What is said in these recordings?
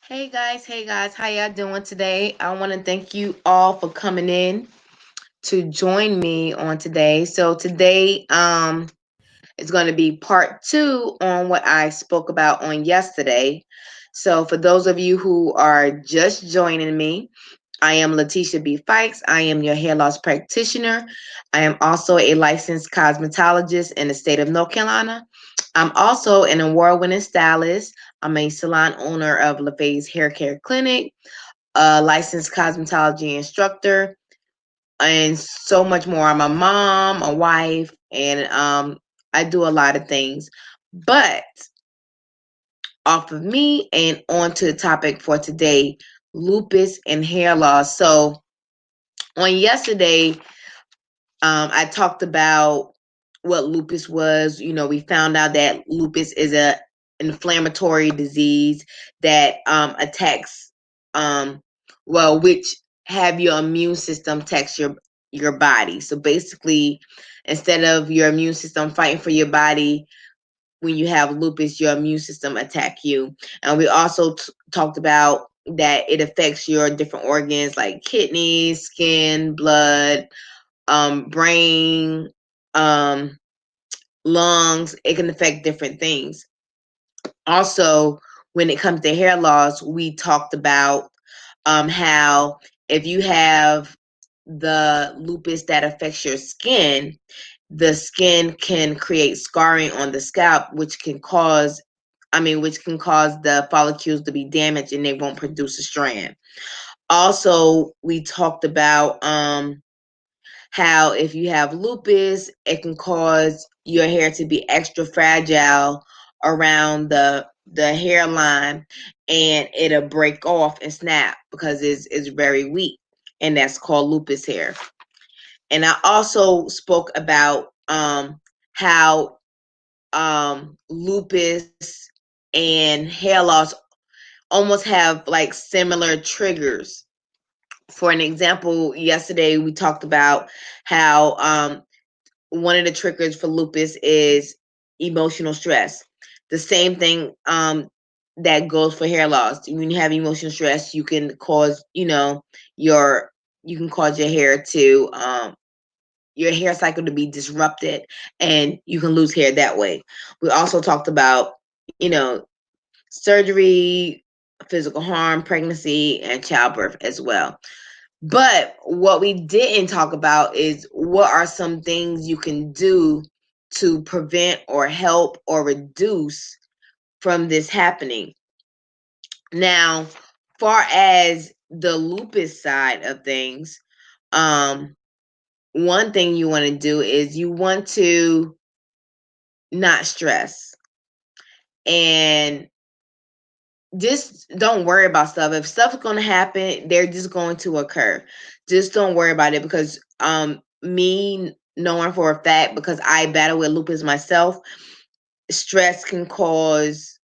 Hey guys, how y'all doing today? I want to thank you all for coming in to join me on today. So today is going to be part 2 on what I spoke about on yesterday. So for those of you who are just joining me, I am Letitia B. Fikes. I am your hair loss practitioner. I am also a licensed cosmetologist in the state of North Carolina. I'm also an award-winning stylist. I'm a salon owner of LaFay's Hair Care Clinic, a licensed cosmetology instructor, and so much more. I'm a mom, a wife, and I do a lot of things. But off of me and on to the topic for today, lupus and hair loss. So on yesterday, I talked about what lupus was. We found out that lupus is a inflammatory disease that attacks, which have your immune system attacks your body. So basically, instead of your immune system fighting for your body, when you have lupus, your immune system attack you. And we also talked about that it affects your different organs like kidneys, skin, blood, brain, um, lungs. It can affect different things. Also, when it comes to hair loss, we talked about how if you have the lupus that affects your skin, the skin can create scarring on the scalp, which can cause the follicles to be damaged and they won't produce a strand. Also, we talked about how if you have lupus, it can cause your hair to be extra fragile around the hairline, and it'll break off and snap because it's very weak, and that's called lupus hair. And I also spoke about how lupus and hair loss almost have like similar triggers. For an example, yesterday we talked about how one of the triggers for lupus is emotional stress. The same thing that goes for hair loss. When you have emotional stress, your you can cause your hair cycle to be disrupted, and you can lose hair that way. We also talked about, surgery, physical harm, pregnancy, and childbirth as well. But what we didn't talk about is what are some things you can do to prevent or help or reduce from this happening. Now, far as the lupus side of things, one thing you want to do is you want to not stress and just don't worry about stuff. If stuff is going to happen, they're just going to occur. Just don't worry about it, because me knowing for a fact, because I battle with lupus myself, stress can cause,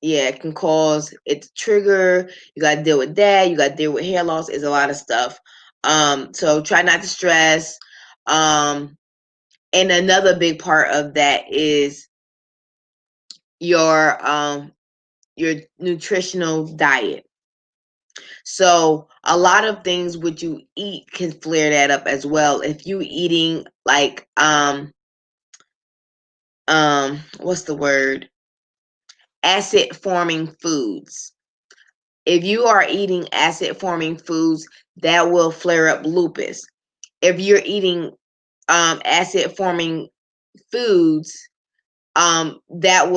it can cause it to trigger. You got to deal with that. You got to deal with hair loss. Is a lot of stuff. So try not to stress. Um and another big part of that is your your nutritional diet. So a lot of things what you eat can flare that up as well. If you eating like what's the word? Acid forming foods. If you are eating acid forming foods, that will flare up lupus. If you're eating acid forming foods, that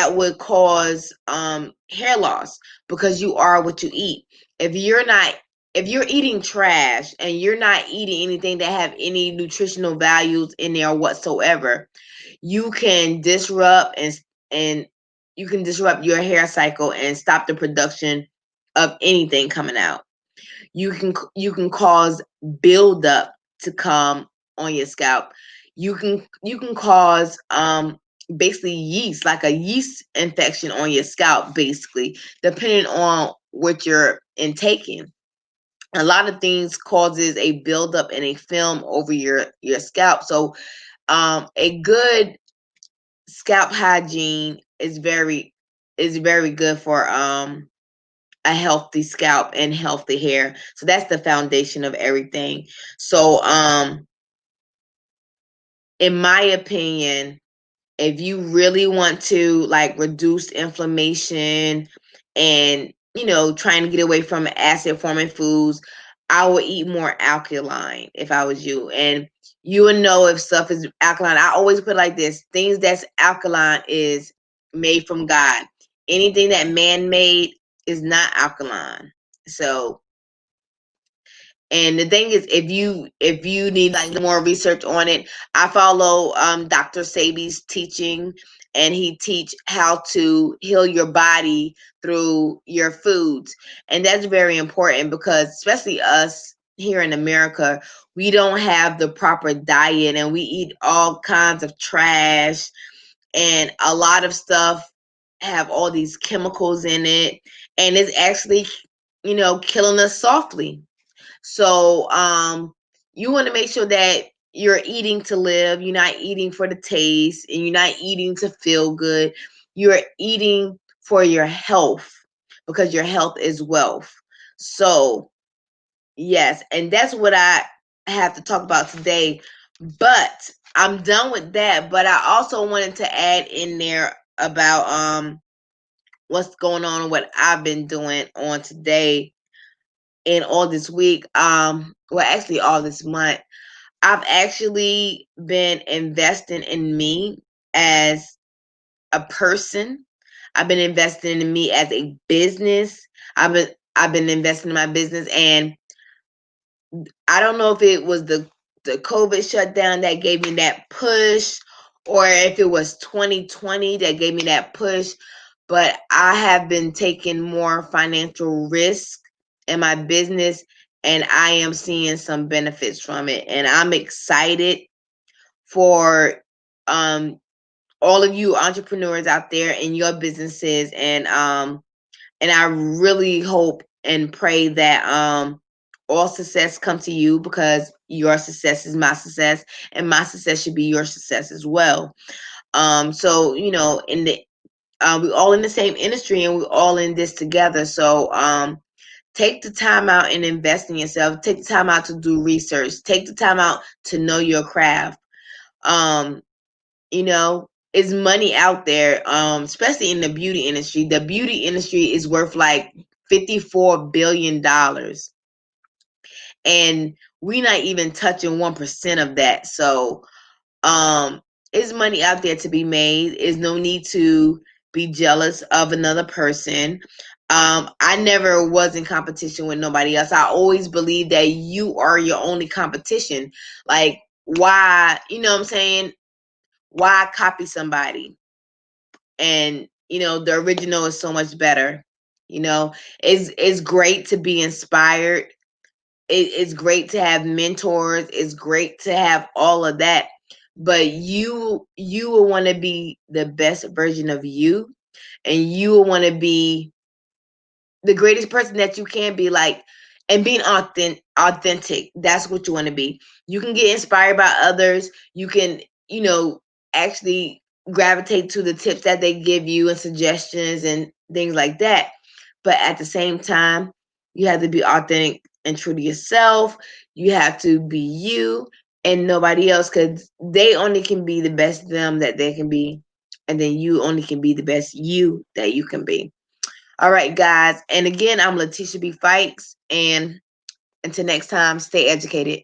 would cause hair loss, because you are what you eat. If you're eating trash and you're not eating anything that have any nutritional values in there whatsoever, you can disrupt and you can disrupt your hair cycle and stop the production of anything coming out. You can cause buildup to come on your scalp. You can cause basically yeast, like a yeast infection on your scalp, basically, depending on what you're intaking. A lot of things causes a buildup and a film over your scalp. So a good scalp hygiene is very good for a healthy scalp and healthy hair. So that's the foundation of everything. So in my opinion, if you really want to like reduce inflammation and trying to get away from acid forming foods, I would eat more alkaline if I was you. And you would know if stuff is alkaline. I always put it like this: things that's alkaline is made from God. Anything that man made is not alkaline. So, and the thing is, if you need like more research on it, I follow Dr. Sabi's teaching, and he teach how to heal your body through your foods, and that's very important because especially us here in America, we don't have the proper diet, and we eat all kinds of trash, and a lot of stuff have all these chemicals in it, and it's actually killing us softly. So you want to make sure that you're eating to live. You're not eating for the taste, and you're not eating to feel good. You're eating for your health, because your health is wealth. So yes, and that's what I have to talk about today. But I'm done with that. But I also wanted to add in there about what's going on and what I've been doing on today and all this week. Well, actually all this month. I've actually been investing in me as a person. I've been investing in me as a business. I've been investing in my business, and I don't know if it was the COVID shutdown that gave me that push, or if it was 2020 that gave me that push, but I have been taking more financial risk in my business, and I am seeing some benefits from it, and I'm excited for um all of you entrepreneurs out there in your businesses, and I really hope and pray that all success come to you, because your success is my success, and my success should be your success as well. So in the we all in the same industry, and we all in this together. So take the time out and invest in yourself. Take the time out to do research. Take the time out to know your craft. Um, is money out there, especially in the beauty industry. The beauty industry is worth like $54 billion, and we're not even touching 1% of that. So is money out there to be made. Is no need to be jealous of another person. I never was in competition with nobody else. I always believe that you are your only competition. Like, why, what I'm saying? Why copy somebody? And the original is so much better. It's great to be inspired. It's great to have mentors. It's great to have all of that, but you will want to be the best version of you, and you will want to be the greatest person that you can be, like, and being authentic. That's what you want to be. You can get inspired by others. You can actually gravitate to the tips that they give you and suggestions and things like that, but at the same time, you have to be authentic and true to yourself. You have to be you and nobody else, because they only can be the best them that they can be, and then you only can be the best you that you can be. All right, guys. And again, I'm Letitia B. Fikes. And until next time, stay educated.